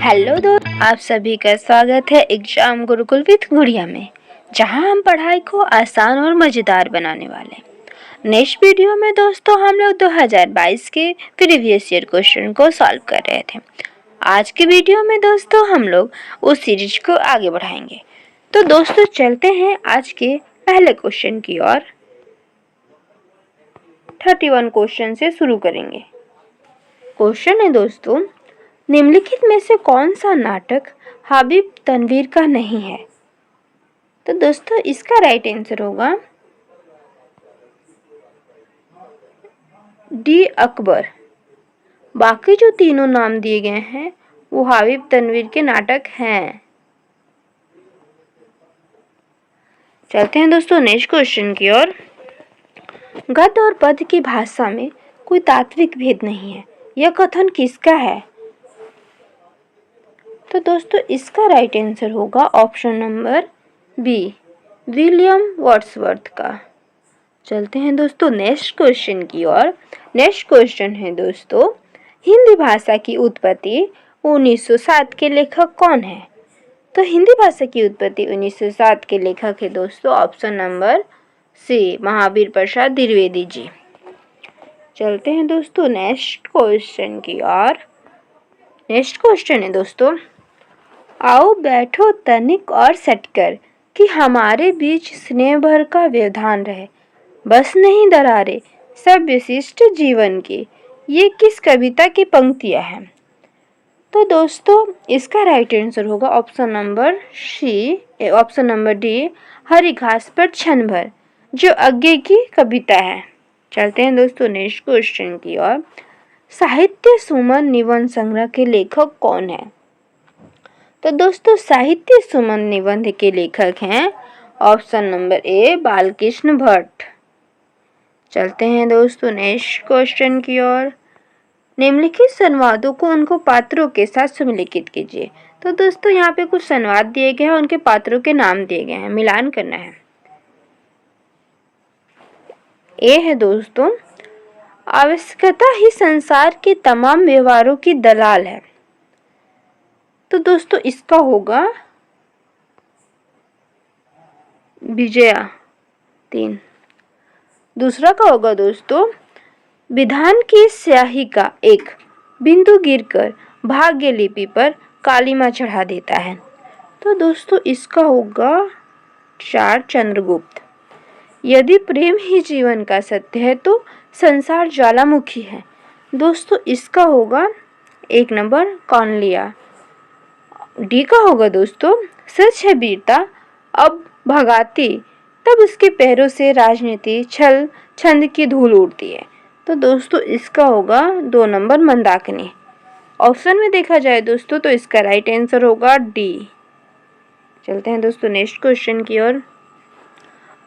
Hello दोस्त, आप सभी का स्वागत है एग्जाम गुरुकुल विद गुड़िया में, जहां हम पढ़ाई को आसान और मज़ेदार बनाने वाले हैं। नेक्स्ट वीडियो में दोस्तों हम लोग 2022 के प्रीवियस ईयर क्वेश्चन को सॉल्व कर रहे थे। आज के वीडियो में दोस्तों हम लोग उस सीरीज को आगे बढ़ाएंगे। तो दोस्तों चलते हैं आज के पहले क्वेश्चन की ओर। 31 क्वेश्चन से शुरू करेंगे। क्वेश्चन है दोस्तों, निम्नलिखित में से कौन सा नाटक हबीब तनवीर का नहीं है? तो दोस्तों इसका राइट आंसर होगा डी अकबर। बाकी जो तीनों नाम दिए गए हैं वो हबीब तनवीर के नाटक हैं। चलते हैं दोस्तों नेक्स्ट क्वेश्चन की ओर। गद्य और पद्य की भाषा में कोई तात्विक भेद नहीं है, यह कथन किसका है? तो दोस्तों इसका राइट आंसर होगा option number B, William Wordsworth का। चलते हैं दोस्तों नेक्स्ट क्वेश्चन की ओर। नेक्स्ट क्वेश्चन है दोस्तों, हिंदी भाषा की उत्पत्ति 1907 के लेखक कौन है? तो हिंदी भाषा की उत्पत्ति 1907 के लेखक है दोस्तों option number C, Mahavir Prasad Dwivedi ji. चलते हैं दोस्तों नेक्स्ट क्वेश्चन की ओर। नेक्स्ट क्वेश्चन है दोस्तों, आओ बैठो तनिक और सटकर कि हमारे बीच स्नेह भर का व्यवधान रहे, बस नहीं दरारे सब विशिष्ट जीवन की। ये किस कविता की पंक्तियां हैं? तो दोस्तों इसका राइट आंसर होगा ऑप्शन नंबर डी, हरी घास पर क्षण भर, जो आगे की कविता है। चलते हैं दोस्तों नेक्स्ट क्वेश्चन की ओर। साहित्य सुमन निबंध संग्रह के लेखक कौन है? तो दोस्तों साहित्य सुमन निबंध के लेखक हैं option number A, Balkrishna Bhatt. चलते हैं दोस्तों नेक्स्ट क्वेश्चन की ओर। निम्नलिखित संवादों को उनको पात्रों के साथ सम्मिलित कीजिए। तो दोस्तों यहाँ पे कुछ संवाद दिए गए हैं, उनके पात्रों के नाम दिए गए हैं, मिलान करना है। ए है दोस्तों, आवश्यकता ही संसार के तमाम व्यवहारों की दलाल है। तो दोस्तों इसका होगा विजया 3। दूसरा का होगा दोस्तों, विधान की स्याही का एक बिंदु गिरकर भाग्य लिपि पर कालिमा चढ़ा देता है। तो दोस्तों इसका होगा 4, चंद्रगुप्त। यदि प्रेम ही जीवन का सत्य है तो संसार ज्वालामुखी है। दोस्तों इसका होगा 1 नंबर, कौनलिया। डी का होगा दोस्तों, सच है वीरता अब भगाती, तब उसके पैरों से राजनीति छल छंद की धूल उड़ती है। तो दोस्तों इसका होगा 2 नंबर, मंदाकिनी। ऑप्शन में देखा जाए दोस्तों तो इसका राइट आंसर होगा डी। चलते हैं दोस्तों नेक्स्ट क्वेश्चन की ओर।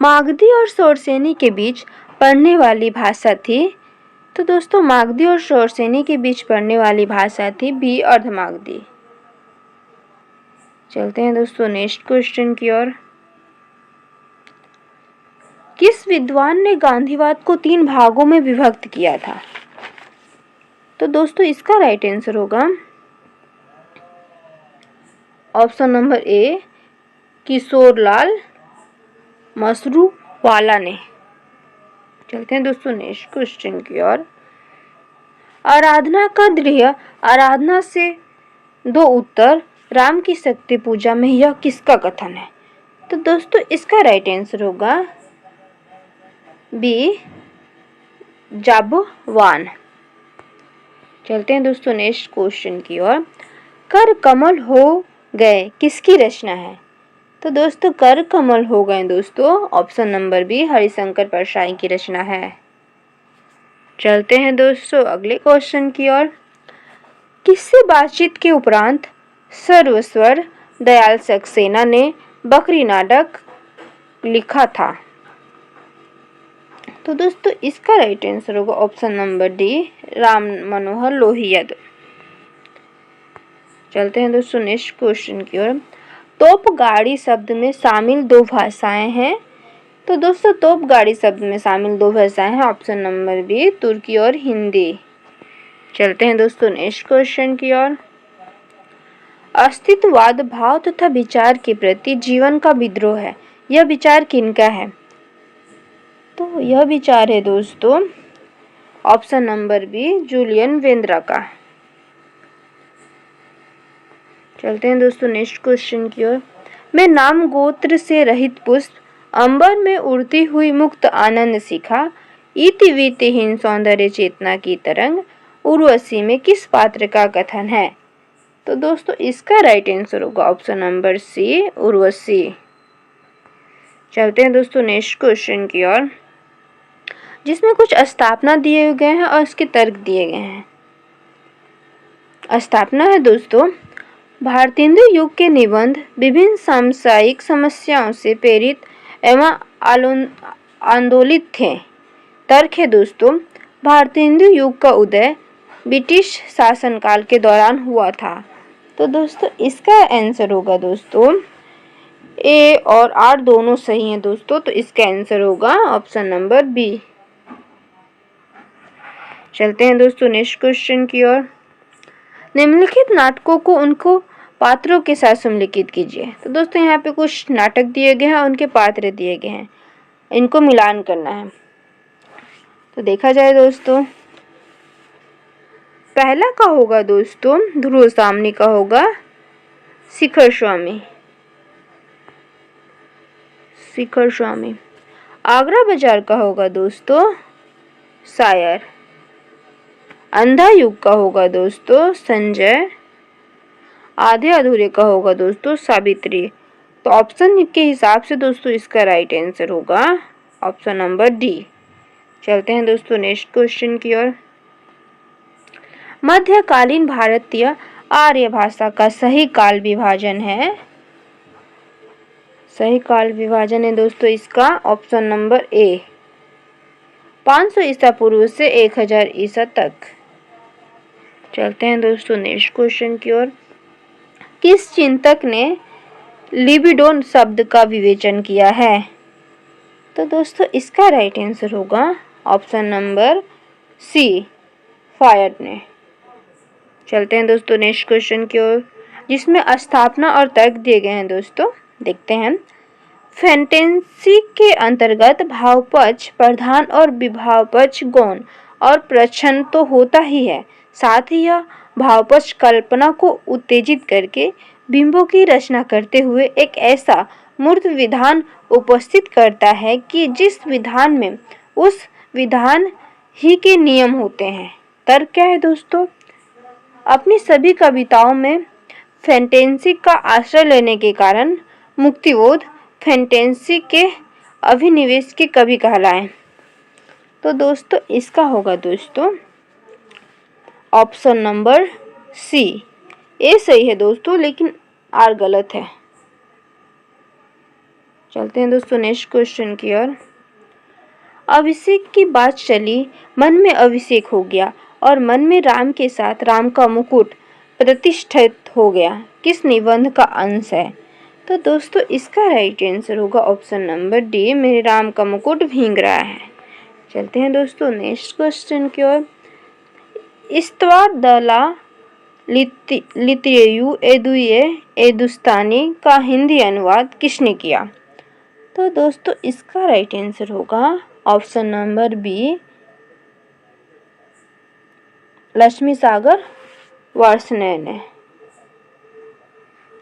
मागधी और शौरसेनी के बीच पढ़ने वाली भाषा थी। तो दोस्तों मागधी और शौरसेनी के बीच पढ़ने वाली भाषा थी बी, अर्धमागधी। चलते हैं दोस्तों नेक्स्ट क्वेश्चन की ओर। किस विद्वान ने गांधीवाद को 3 भागों में विभक्त किया था? तो दोस्तों इसका राइट आंसर होगा option number A, Kishorelal Mashru वाला ने। चलते हैं दोस्तों नेक्स्ट क्वेश्चन की ओर। आराधना का दृढ़ आराधना से 2 उत्तर, राम की शक्ति पूजा में यह किसका कथन है? तो दोस्तों इसका राइट आंसर होगा बी, जाबवान। चलते हैं दोस्तों नेक्स्ट क्वेश्चन की ओर। कर कमल हो गए किसकी रचना है? तो दोस्तों कर कमल हो गए दोस्तों option number B, Harishankar Parsai की रचना है। चलते हैं दोस्तों अगले क्वेश्चन की ओर। किससे बातचीत के उपरांत सर्वस्वर दयाल सक्सेना ने बकरी नाटक लिखा था? तो दोस्तों इसका राइट आंसर होगा option number D, Ram Manohar Lohia. चलते हैं दोस्तों नेक्स्ट क्वेश्चन की ओर। तोपगाड़ी शब्द में शामिल 2 भाषाएं हैं। तो दोस्तों तोपगाड़ी शब्द में शामिल 2 भाषाएं हैं ऑप्शन नंबर बी, तुर्की और हिंदी। चलते हैं दोस्तों नेक्स्ट क्वेश्चन की ओर। अस्तित्ववाद भाव तथा विचार के प्रति जीवन का विद्रोह है। यह विचार किनका है? तो यह विचार है दोस्तों ऑप्शन नंबर बी, जूलियन वेंद्रा का। चलते हैं दोस्तों नेक्स्ट क्वेश्चन की ओर। मैं नाम गोत्र से रहित पुष्प, अंबर में उड़ती हुई मुक्त आनंद शिखा, इतिवितिहीन सौंदर्य चेतना की तरंग, उर्वशी में किस पात्र का कथन है? तो दोस्तों इसका राइट आंसर होगा ऑप्शन नंबर सी, उर्वशी। चलते हैं दोस्तों नेक्स्ट क्वेश्चन की ओर, जिसमें कुछ स्थापना दिए गए हैं और उसके तर्क दिए गए हैं। स्थापना है दोस्तों, भारतेंदु युग के निबंध विभिन्न सामयिक समस्याओं से प्रेरित एवं आंदोलित थे। तर्क है दोस्तों, भारतेंदु युग का उदय ब्रिटिश शासनकाल के दौरान हुआ था। तो दोस्तों इसका आंसर होगा दोस्तों ए और आर दोनों सही हैं दोस्तों, तो इसका आंसर होगा ऑप्शन नंबर बी। चलते हैं दोस्तों नेक्स्ट क्वेश्चन की ओर। निम्नलिखित नाटकों को उनको पात्रों के साथ सम्मिलित कीजिए। तो दोस्तों यहाँ पे कुछ नाटक दिए गए हैं और उनके पात्र दिए गए हैं, इनको मिलान करना है। तो देखा जाए दोस्तों, पहला का होगा दोस्तों ध्रुव सामनी का होगा शिखर स्वामी। आगरा बाजार का होगा दोस्तों शायर। अंधा युग का होगा दोस्तों संजय। आधे अधूरे का होगा दोस्तों सावित्री। तो ऑप्शन के हिसाब से दोस्तों इसका राइट आंसर होगा ऑप्शन नंबर डी। चलते हैं दोस्तों नेक्स्ट क्वेश्चन की ओर। मध्यकालीन भारतीय आर्य भाषा का सही काल विभाजन है। सही काल विभाजन है दोस्तों इसका ऑप्शन नंबर ए, 500 ईसा पूर्व से 1000 ईसा तक। चलते हैं दोस्तों नेक्स्ट क्वेश्चन की ओर। किस चिंतक ने लिबिडो शब्द का विवेचन किया है? तो दोस्तों इसका राइट आंसर होगा ऑप्शन नंबर सी, फायड ने। चलते हैं दोस्तों नेक्स्ट क्वेश्चन की ओर, जिसमें स्थापना और तर्क दिए गए हैं दोस्तों। देखते हैं। फैंटेसी के अंतर्गत भावपक्ष प्रधान और विभावपक्ष गौण और प्रच्छन्न तो होता ही है, साथ ही यह भावपक्ष कल्पना को उत्तेजित करके बिंबों की रचना करते हुए एक ऐसा मूर्त विधान उपस्थित करता है कि जिस विधान में उस विधान ही के नियम होते हैं। तर्क क्या है दोस्तों? अपनी सभी कविताओं में फैंटेसी का आश्रय लेने के कारण मुक्तिबोध फैंटेसी के अभिनिवेश के कवि कहलाए। तो दोस्तों इसका होगा दोस्तों ऑप्शन नंबर सी। ए सही है दोस्तों, लेकिन आर गलत है। चलते हैं दोस्तों नेक्स्ट क्वेश्चन की ओर। अभिषेक की बात चली, मन में अभिषेक हो गया और मन में राम के साथ राम का मुकुट प्रतिष्ठित हो गया, किस निबंध का अंश है? तो दोस्तों इसका राइट आंसर होगा ऑप्शन नंबर डी, मेरे राम का मुकुट भींग रहा है। चलते हैं दोस्तों नेक्स्ट क्वेश्चन की ओर। इस्तवार दला लितियु एदुए एदुस्तानी का हिंदी अनुवाद किसने किया? तो दोस्तों इसका राइट आंसर होगा ऑप्शन नंबर बी, लक्ष्मी सागर वार्ष्णेय ने।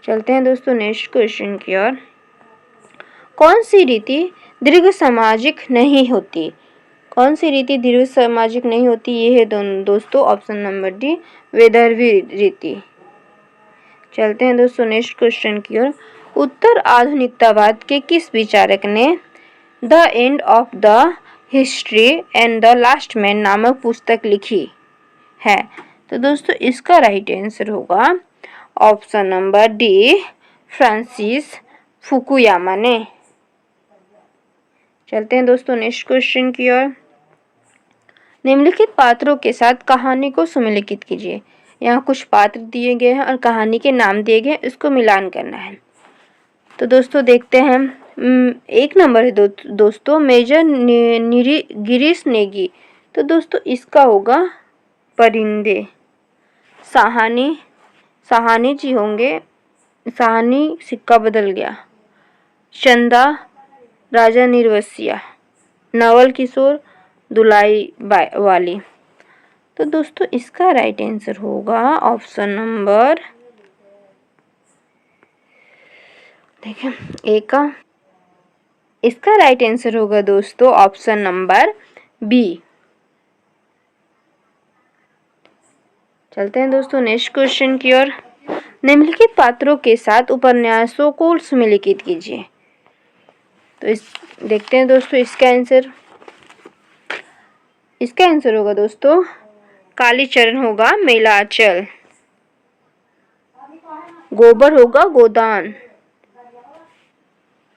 चलते हैं दोस्तों नेक्स्ट क्वेश्चन की ओर। कौन सी रीति दीर्घ सामाजिक नहीं होती? कौन सी रीति दीर्घ सामाजिक नहीं होती? ये है दोस्तों ऑप्शन नंबर डी, वैदर्भी रीति। चलते हैं दोस्तों नेक्स्ट क्वेश्चन की ओर। उत्तर आधुनिकतावाद के किस विचारक ने the end of the history and the last man नामक पुस्तक लिखी है? तो दोस्तों इसका राइट आंसर होगा option number D, Francis Fukuyama ने। चलते हैं दोस्तों नेक्स्ट क्वेश्चन की ओर। निम्नलिखित पात्रों के साथ कहानी को सम्मिलित कीजिए। यहाँ कुछ पात्र दिए गए हैं और कहानी के नाम दिए गए हैं, इसको मिलान करना है। तो दोस्तों देखते हैं। एक नंबर है दोस्तों मेजर गिरीश नेगी। तो दोस्तों इसका होगा परिंदे। साहानी साहनी जी होंगे, साहनी सिक्का बदल गया। चंदा राजा निर्वसिया। नवल किशोर दुलाई वाली। तो दोस्तों इसका राइट आंसर होगा ऑप्शन नंबर, देखिए ए का, इसका राइट आंसर होगा दोस्तों ऑप्शन नंबर बी। चलते हैं दोस्तों नेक्स्ट क्वेश्चन की ओर। निम्नलिखित पात्रों के साथ उपन्यासों को सम्मिलित कीजिए। तो इस देखते हैं दोस्तों इसका आंसर। इसका आंसर होगा दोस्तों कालीचरण होगा मेलाचल, गोबर होगा गोदान,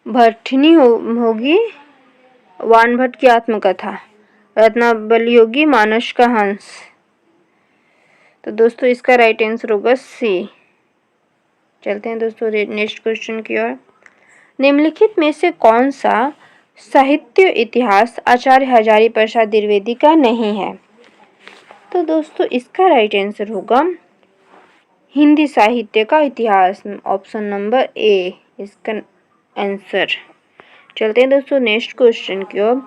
भट्टिनी होगी वानभट्ट की आत्मकथा, रत्नावली होगी मानस का हंस। तो दोस्तों इसका राइट आंसर होगा सी। चलते हैं दोस्तों नेक्स्ट क्वेश्चन की ओर। निम्नलिखित में से कौन सा साहित्य इतिहास आचार्य हजारी प्रसाद द्विवेदी का नहीं है? तो दोस्तों इसका राइट आंसर होगा हिंदी साहित्य का इतिहास, ऑप्शन नंबर ए इसका आंसर। चलते हैं दोस्तों नेक्स्ट क्वेश्चन की ओर।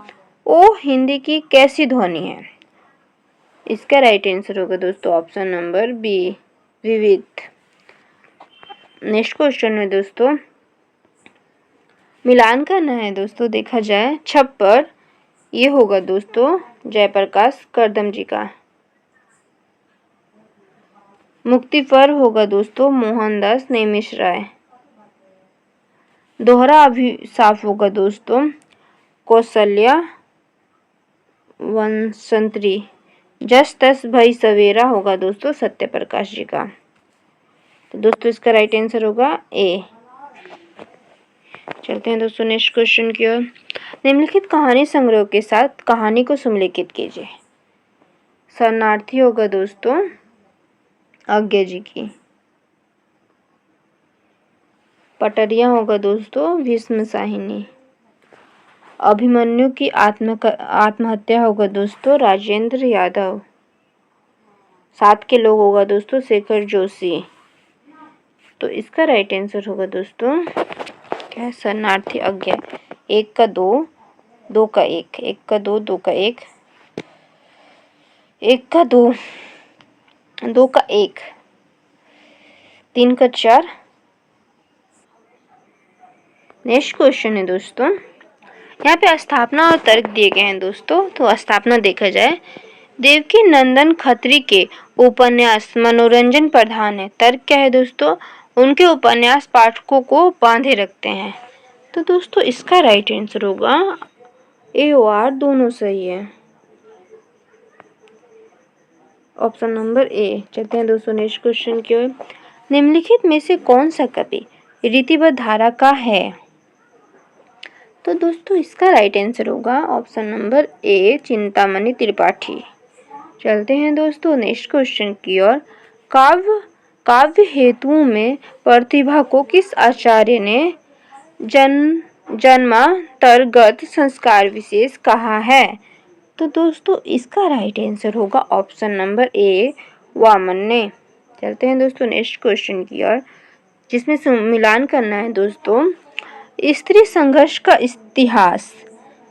ओ हिंदी की कैसी ध्वनि है? इसका राइट आंसर होगा दोस्तों ऑप्शन नंबर बी विविध। नेक्स्ट क्वेश्चन में दोस्तों मिलान करना है दोस्तों, देखा जाए छप्पर ये होगा दोस्तों जयप्रकाश करदम जी का, मुक्ति पर होगा दोस्तों मोहनदास नेमिष-राय, दोहरा अभिशाप होगा दोस्तों कौशल्या वसंतरी, जस तस भई सवेरा होगा दोस्तों सत्यप्रकाश जी का। तो दोस्तों इसका राइट आंसर होगा ए। चलते हैं दोस्तों नेक्स्ट क्वेश्चन की ओर। निम्नलिखित कहानी संग्रह के साथ कहानी को सम्मिलित कीजिए। शरणार्थी होगा दोस्तों आज्ञा जी की, पटरिया होगा दोस्तों भीष्म साहिनी, अभिमन्यु की आत्महत्या होगा दोस्तों राजेंद्र यादव, सात के लोग होगा दोस्तों शेखर जोशी। तो इसका राइट आंसर होगा दोस्तों क्या है शरणार्थी आज्ञा। एक का दो, दो का एक, एक का दो, दो का एक, एक का दो, दो का एक, तीन का चार। नेक्स्ट क्वेश्चन है दोस्तों, यहाँ पे स्थापना और तर्क दिए गए हैं दोस्तों। तो स्थापना देखा जाए देवकी नंदन खत्री के उपन्यास मनोरंजन प्रधान है। तर्क क्या है दोस्तों? उनके उपन्यास पाठकों को बांधे रखते हैं। तो दोस्तों इसका राइट आंसर होगा ए और आर दोनों सही है, ऑप्शन नंबर ए। चलते हैं दोस्तों नेक्स्ट क्वेश्चन की ओर। निम्नलिखित में से कौन सा कवि रीतिबद्ध धारा का है? तो दोस्तों इसका राइट आंसर होगा option number A Chintamani Tripathi. चलते हैं दोस्तों नेक्स्ट क्वेश्चन की ओर। काव्य हेतुओं में प्रतिभा को किस आचार्य ने जन्मांतरगत संस्कार विशेष कहा है? तो दोस्तों इसका राइट आंसर होगा ऑप्शन नंबर ए वामन ने। चलते हैं दोस्तों नेक्स्ट क्वेश्चन की ओर, जिसमें मिलान करना है दोस्तों। स्त्री संघर्ष का इतिहास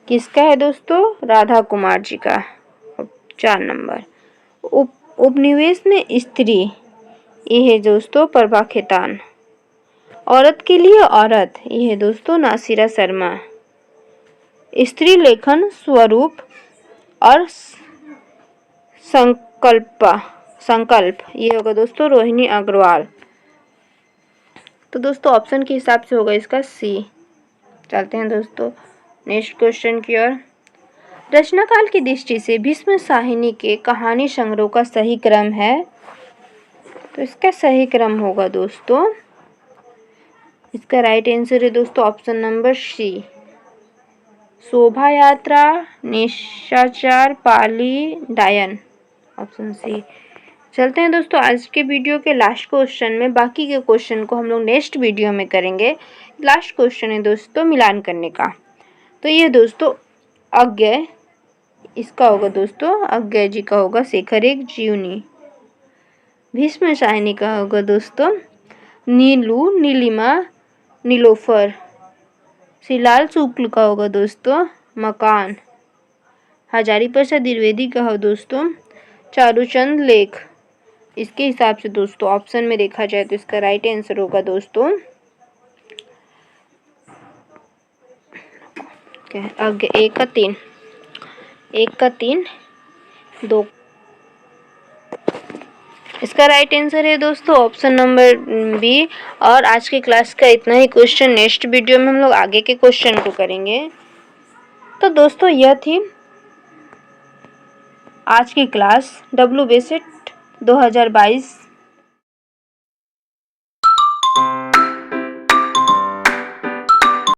किसका है दोस्तों? राधा कुमार जी का, 4 नंबर। उपनिवेश में स्त्री ये है दोस्तों प्रभा खेतान। औरत के लिए औरत ये है दोस्तों नासिरा शर्मा। स्त्री लेखन स्वरूप और संकल्प ये होगा दोस्तों रोहिणी अग्रवाल। तो दोस्तों ऑप्शन के हिसाब से होगा इसका सी। चलते हैं दोस्तों नेक्स्ट क्वेश्चन की ओर। रचनाकाल की दृष्टि से भीष्म साहिनी के कहानी संग्रह का सही क्रम है? तो इसका सही क्रम होगा दोस्तों, इसका राइट आंसर है दोस्तों ऑप्शन नंबर सी शोभा यात्रा, निशाचर, पाली, डायन, ऑप्शन सी। चलते हैं दोस्तों आज के वीडियो के लास्ट क्वेश्चन में। बाकी के क्वेश्चन को हम लोग नेक्स्ट वीडियो में करेंगे। लास्ट क्वेश्चन है दोस्तों मिलान करने का। तो ये दोस्तों अज्ञेय इसका होगा दोस्तों, अज्ञेय जी का होगा शेखर एक जीवनी। भीष्म शाहिनी का होगा दोस्तों। नीलू, नीलिमा, नीलोफर। शिलाल शुक्ल का होगा दोस्तों मकान। हजारी प्रसाद द्विवेदी का हो दोस्तों चारूचंद लेख। इसके हिसाब से दोस्तों ऑप्शन में देखा जाए तो इसका राइट आंसर होगा दोस्तों आगे 1 का 3, 1 का 3, 2। इसका राइट आंसर है दोस्तों ऑप्शन नंबर बी। और आज के क्लास का इतना ही क्वेश्चन। नेक्स्ट वीडियो में हम लोग आगे के क्वेश्चन को करेंगे। तो दोस्तों यह थी आज की क्लास WBSET 2022